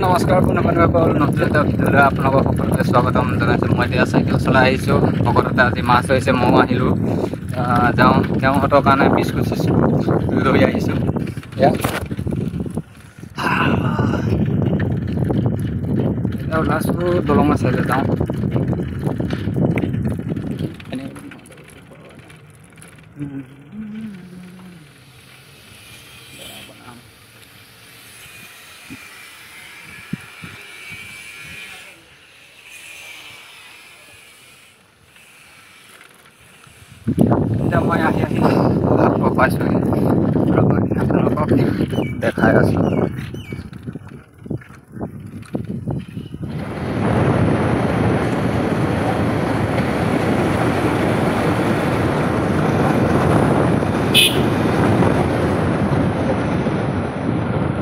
নমস্কাৰ পুনৰবাৰ নতুন এটা ভিডিঅ'লৈ আপোনালোকক সকলোকে স্বাগতম জনাইছোঁ। মই এতিয়া চাইকেল চলাই আহিছোঁ। ভকততে আজি মাছ হৈছে, ময়ো আহিলোঁ। যাওঁ তেওঁহঁতৰ কাৰণে বিস্কুট চিস্কুট লৈ আহিছোঁ। এতিয়া ওলাইছোঁ দলঙৰ চাইডে যাওঁ। এতিয়া মই আহি পাইছোঁ, আপোনালোকক দেখাই আছোঁ।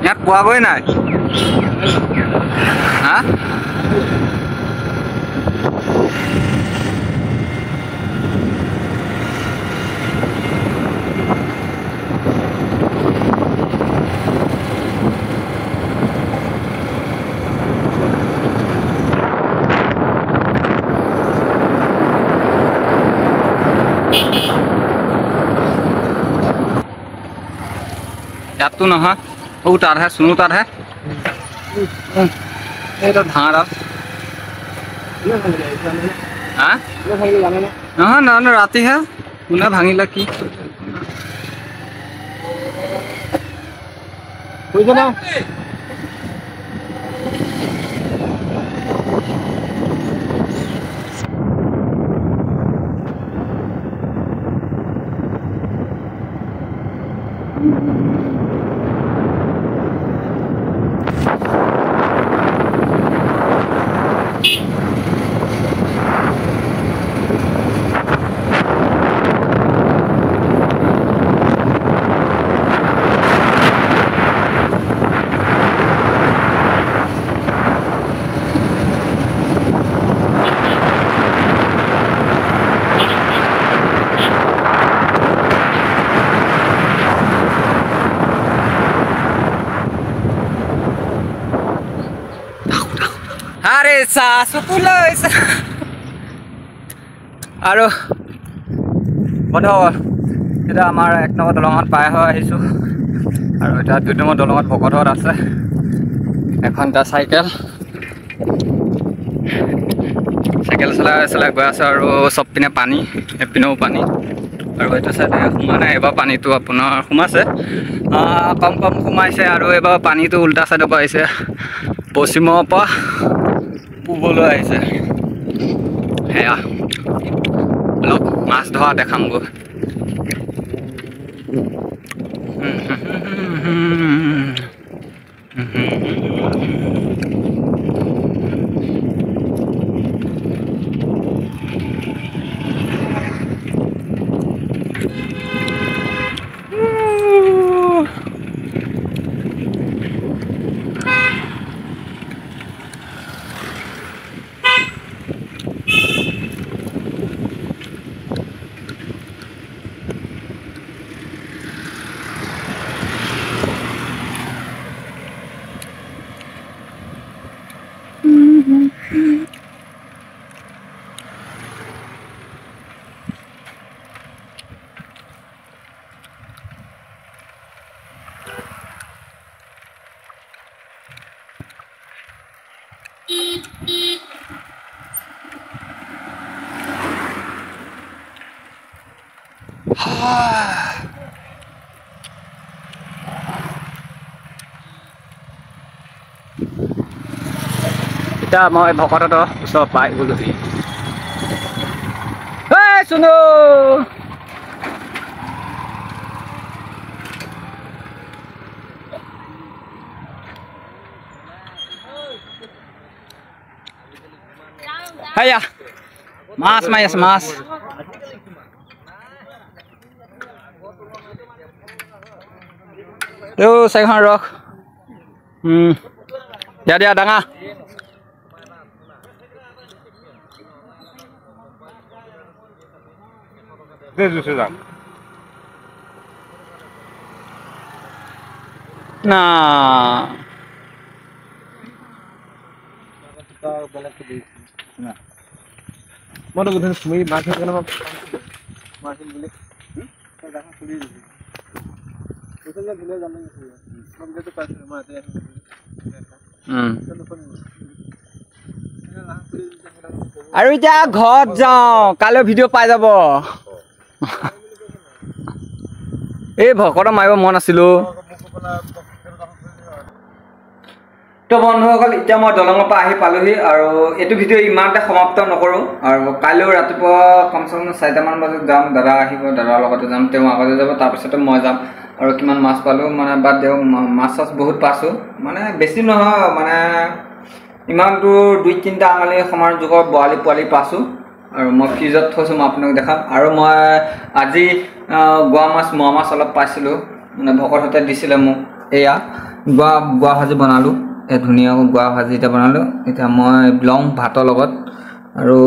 ইয়াত পোৱাগৈ নাই হা? ইয়াততো নহয়, তাত হে শুনো, তাত হে এইটো ভাঙাডাল হা? নহয় নহয়, ৰাতিহে কোনে ভাঙিলে কি বুজিছে না? আৰে চকুলৈ আৰু বন্ধু এতিয়া আমাৰ 1 নম্বৰ দলঙত পাৰ হৈ আহিছোঁ। আৰু এতিয়া 2 নম্বৰ দলঙত ভকতত আছে এখন এটা চাইকেল চলাই গৈ আছে। আৰু চব পিনে পানী, এপিনেও পানী। আৰু এইটো চাইডে সোমোৱা নাই, এইবাৰ পানীটো আপোনাৰ সোমাইছে, কম সোমাইছে। আৰু এইবাৰ পানীটো উল্টা চাইডৰ পৰা আহিছে, পশ্চিমৰ পৰা পূবলৈ আহিছে। সেয়া অলপ মাছ ধৰা দেখামগৈ। এতিয়া মই ভকতত ওচৰ পাই গ'লোহি। শুনো হেয়া মাছ মাৰি আছে, মাছ। চাৰিখন ৰখ দিয়া ডাঙা। Nah. Mau udah udah semui masuk kan apa? Masuk beli. Dah kan beli. Itu kan beli jalan itu. Kamu itu pas mati ya. আৰু এতিয়া ঘৰত যাওঁ কাইলৈ ভিডিঅ' পাই যাব এই ভকত মাৰিব মন আছিলো তো বন্ধুসকল এতিয়া মই দলঙৰ পৰা আহি পালোহি আৰু এইটো ভিডিঅ' ইমানতে সমাপ্ত নকৰোঁ আৰু কাইলৈ ৰাতিপুৱা কমচে কম 4টামান বজাত যাম দাদা আহিব দাদাৰ লগতে যাম তেওঁ আগতে যাব তাৰপিছতে মই যাম আৰু কিমান মাছ পালোঁ মানে বাদ দিয়ক মাছ চাছ বহুত পাইছোঁ মানে বেছি নহয় মানে ইমানটো 2-3টা আঙুলি সমান জোখৰ বৰালি পোৱালি পাইছোঁ আৰু মই ফ্ৰিজত থৈছোঁ মই আপোনাক দেখাম আৰু মই আজি গোৱা মাছ মোৱা মাছ অলপ পাইছিলোঁ মানে ভকতহঁতে দিছিলে মোক এয়া গোৱা ভাজি বনালোঁ এই ধুনীয়াকৈ গোৱা ভাজি এটা বনালোঁ এতিয়া মই লওঁ ভাতৰ লগত আৰু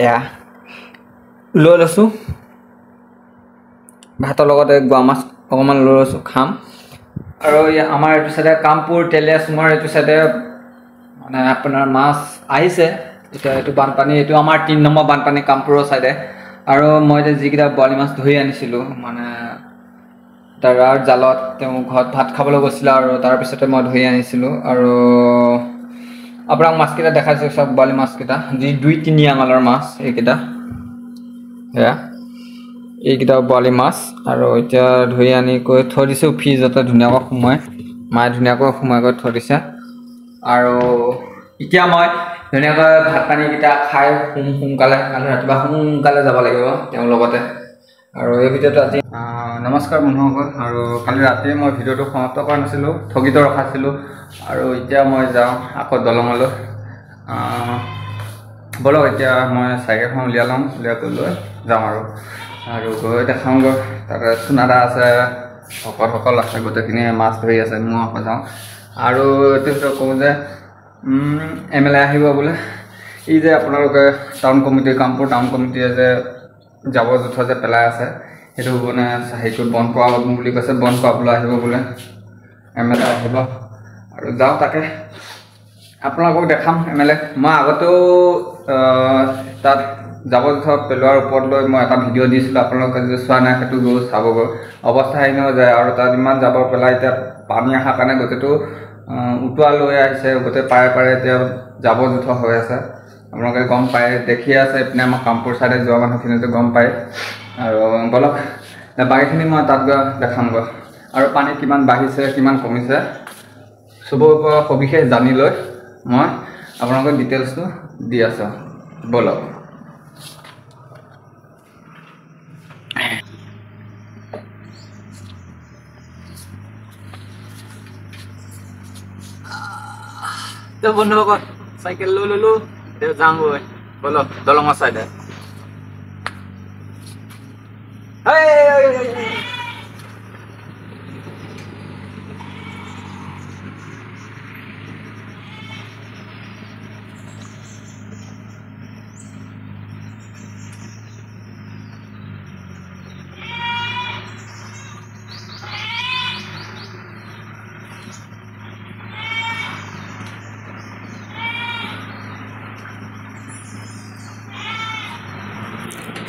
এয়া লৈ লৈছোঁ ভাতৰ লগতে গোৱা মাছ অকণমান লৈ লৈছোঁ খাম আৰু আমাৰ এইটো চাইডে কামপুৰ তেলিয়াচুঙৰ এইটো চাইডে মানে আপোনাৰ মাছ আহিছে এতিয়া এইটো বানপানী এইটো আমাৰ 3 নম্বৰ বানপানী কামপুৰৰ চাইডে আৰু মই এতিয়া যিকেইটা বৰালি মাছ ধৰি আনিছিলোঁ মানে দাদাৰ জালত তেওঁ ঘৰত ভাত খাবলৈ গৈছিলে আৰু তাৰপিছতে মই ধৰি আনিছিলোঁ আৰু আপোনাক মাছকেইটা দেখাইছোঁ চব বৰালি মাছকেইটা যি 2-3 আঙুলৰ মাছ এইকেইটা সেয়া এইকেইটা বৰালি মাছ আৰু এতিয়া ধৰি আনি কৈ থৈ দিছোঁ ফ্ৰিজতে ধুনীয়াকৈ সোমাই মায়ে ধুনীয়াকৈ সোমাই কৰি থৈ দিছে আৰু এতিয়া মই ধুনীয়াকৈ ভাত পানীকেইটা খাই সোনকালে কালি ৰাতিপুৱা সোনকালে যাব লাগিব তেওঁৰ লগতে আৰু এই ভিডিঅ'টো আজি নমস্কাৰ বন্ধুসকল আৰু কালি ৰাতিয়ে মই ভিডিঅ'টো সমাপ্ত কৰা নাছিলোঁ স্থগিত ৰখাইছিলোঁ আৰু এতিয়া মই যাওঁ আকৌ দলঙলৈ বলক এতিয়া মই চাইকেলখন উলিয়াই লওঁ উলিয়াই কৰি লৈ যাওঁ আৰু গৈ দেখাওঁগৈ তাতে সোনাদা আছে ভকতসকল আছে গোটেইখিনি মাছ ধৰি আছে মই আকৌ যাওঁ আৰু এইটো ভিতৰত কওঁ যে MLA আহিব বোলে এই যে আপোনালোকে টাউন কমিটি কামপুৰ টাউন কমিটিয়ে যে জাবৰ জোঁথৰ যে পেলাই আছে সেইটো মানে সেইটো বন্ধ কৰা বুলি কৈছে বন্ধ কৰাবলৈ আহিব বোলে MLA আহিব আৰু যাওঁ তাকে আপোনালোকক দেখাম MLA মই আগতেও তাত জাবৰ জোঁথৰ পেলোৱাৰ ওপৰত লৈ মই এটা ভিডিঅ' দিছিলোঁ আপোনালোকে যদি চোৱা নাই সেইটো গৈ চাবগৈ অৱস্থাহীন হৈ যায় আৰু তাত ইমান জাবৰ পেলাই এতিয়া পানী অহাৰ কাৰণে গোটেইটো উটুৱাই লৈ আহিছে গোটেই পাৰে এতিয়া জাবৰ জোঁথৰ হৈ আছে আপোনালোকে গম পায় দেখি আছে এইপিনে আমাৰ কামপুৰ চাইডে যোৱা মানুহখিনিতো গম পায় আৰু বলক বাকীখিনি মই তাত গৈ দেখামগৈ আৰু পানী কিমান বাঢ়িছে কিমান কমিছে চবৰে পৰা সবিশেষ জানি লৈ মই আপোনালোকক ডিটেইলছটো দি আছোঁ বলক তো বন্ধুসকল চাইকেল লৈ ল'লোঁ এতিয়া যাওঁগৈ বলক দলঙৰ চাইডে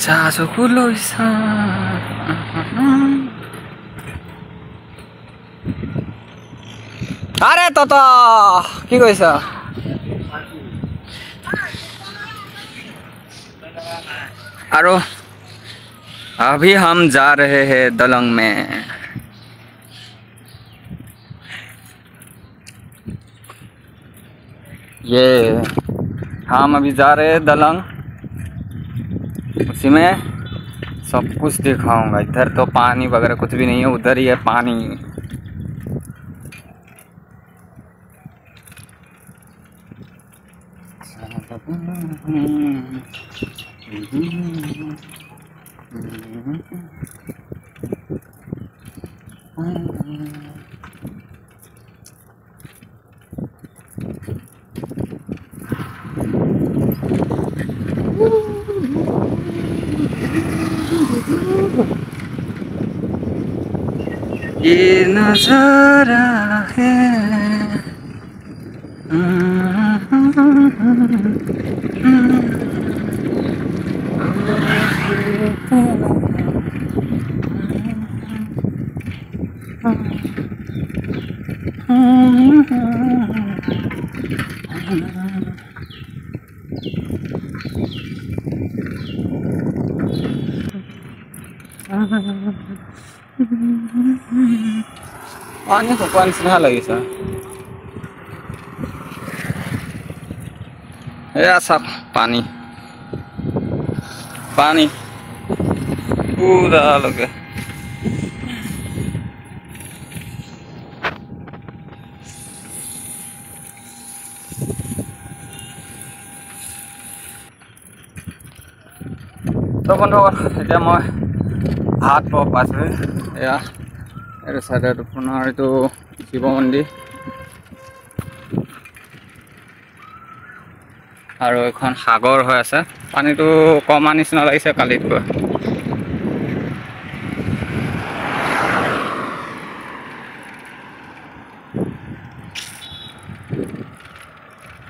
자주고 লৈছা আৰে তত কি কইছা আৰু अभी हम जा रहे हैं दलंग में ये हम अभी जा रहे हैं दलंग उसी में सब कुछ दिखाऊंगा इधर तो पानी वगैरह कुछ भी नहीं है उधर ही है पानी ये नजारा है पानी শুকোৱা নিচিনা লাগিছে এয়া চাপ পানী পানী পুৰা লগে তো বন্ধুসকল এতিয়া মই ভাত পাইছোঁ এয়া এইটো চাইডে আপোনাৰ এইটো শিৱ মন্দিৰ আৰু এখন সাগৰ হৈ আছে পানীটো কমা নিচিনা লাগিছে কালিতকৈ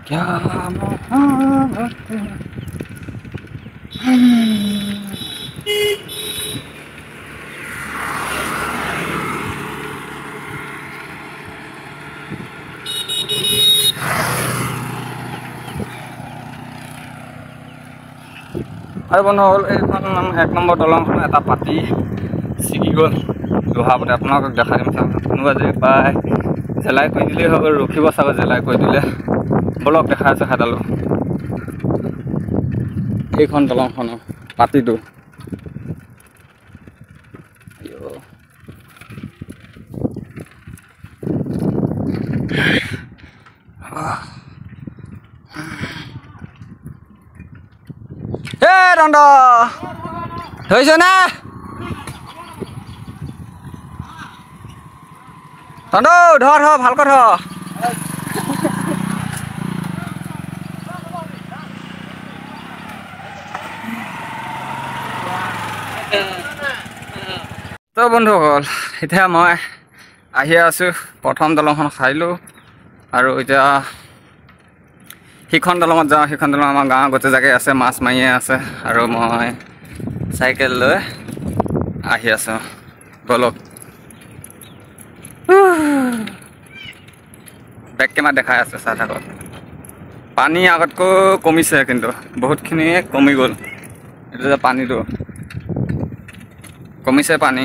क्या मोहब्बत আৰু বন্ধুসকল এইখন 1 নম্বৰ দলংখন এটা পাতি ছিগি গ'ল লোহাপতে আপোনালোকক দেখাই দিম কোনোবা যদি পায় জেলাই কৰি দিলেই হৈ গ'ল ৰখিব চাগৈ জেলাই কৰি দিলে বলক দেখাই আছে হেডালো এইখন দলংখনৰ পাতিটো দণ্ড ধৰিছ নে দণ্ড ধৰ ভালকৈ ধৰ তো বন্ধুসকল এতিয়া মই আহি আছোঁ প্ৰথম দলংখন খাইলোঁ আৰু এতিয়া সিখন দলঙত যাওঁ সিখন দলং আমাৰ গাঁৱৰ গোটেই জেগাই আছে মাছ মাৰিয়ে আছে আৰু মই চাইকেল লৈ আহি আছোঁ বলক বেক কেমেৰা দেখাই আছে চাই থাকক পানী আগতকৈ কমিছে কিন্তু বহুতখিনি কমি গ'ল এইটো যে পানীটো কমিছে পানী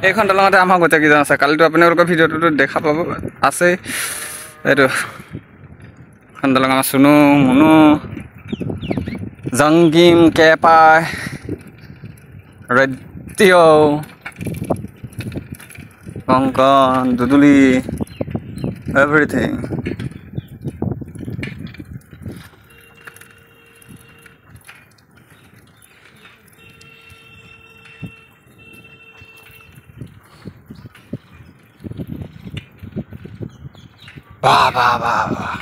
এইখন দলঙতে আমাৰ গোটেইকেইজন আছে কালিতো আপোনালোকৰ ভিডিঅ'টোতো দেখা পাব আছে এইটো এখন দলং আমাৰ চুনু মুনু জংগিম কেপাই ৰদ্য কংকন দুদুলি এভৰিথিং বাহ বাহ বাহ বাহ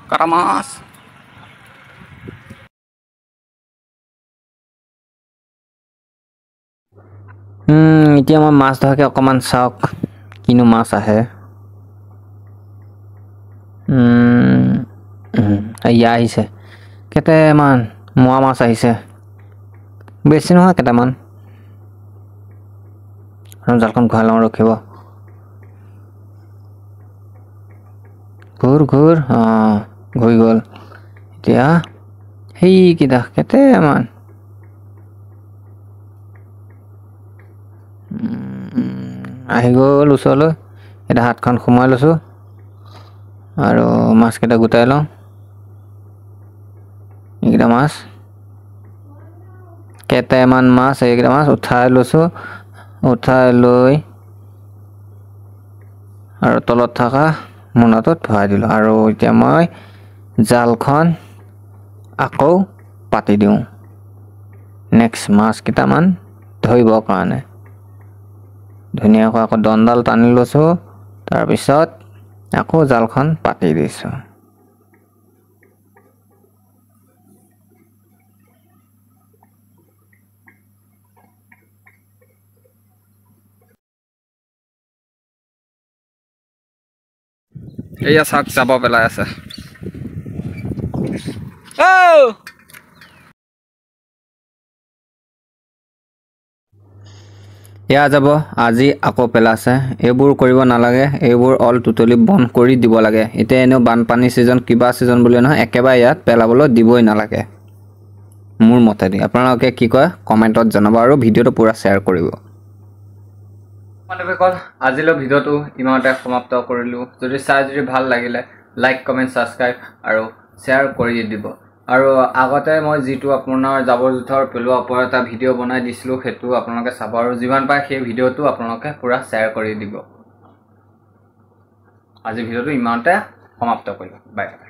কাৰা মাছ এতিয়া মই মাছ ধৰাকে অকণমান চাওক কিনো মাছ আহে এয়া আহিছে কেইটামান মোৱা মাছ আহিছে বেছি নহয় কেইটামান জালখন ঘূৰাই লওঁ ৰখিব ঘূৰ ঘূৰ ঘূৰি গ'ল এতিয়া সেইকেইটা কেইটামান আহি গ'ল ওচৰলৈ এটা হাতখন সোমাই লৈছোঁ আৰু মাছকেইটা গোটাই লওঁ এইকেইটা মাছ কেইটামান মাছ এইকেইটা মাছ উঠাই লৈছোঁ উঠাই লৈ আৰু তলত থকা মোনাটোত ভৰাই দিলোঁ আৰু এতিয়া মই জালখন আকৌ পাতি দিওঁ নেক্সট মাছ কেইটামান ধৰিবৰ কাৰণে ধুনীয়াকৈ আকৌ দণ্ডাল টানি লৈছোঁ তাৰপিছত আকৌ জালখন পাতি দিছোঁ এয়া চাওক যাব পেলাই আছে এয়া যাব আজি আকৌ পেলাইছে এইবোৰ কৰিব নালাগে এইবোৰ অল টোটেলি বন্ধ কৰি দিব লাগে এতিয়া এনেও বানপানী ছিজন কিবা ছিজন বুলি নহয় একেবাৰে ইয়াত পেলাবলৈ দিবই নালাগে মোৰ মতেদি আপোনালোকে কি কয় কমেণ্টত জনাব আৰু ভিডিঅ'টো পুৰা শ্বেয়াৰ কৰিব বন্ধুসকল আজিলৈ ভিডিঅ'টো ইমানতে সমাপ্ত কৰিলোঁ যদি ভাল লাগিলে লাইক কমেণ্ট ছাবস্ক্ৰাইব আৰু শ্বেয়াৰ কৰি দিব আৰু আগতে মই যিটো আপোনাৰ জাবৰ জোথৰ পেলোৱাৰ ওপৰত এটা ভিডিঅ' বনাই দিছিলোঁ সেইটো আপোনালোকে চাব আৰু যিমান পাৰে সেই ভিডিঅ'টো আপোনালোকে পুৰা শ্বেয়াৰ কৰি দিব আজি ভিডিঅ'টো ইমানতে সমাপ্ত কৰিলোঁ বাই বাই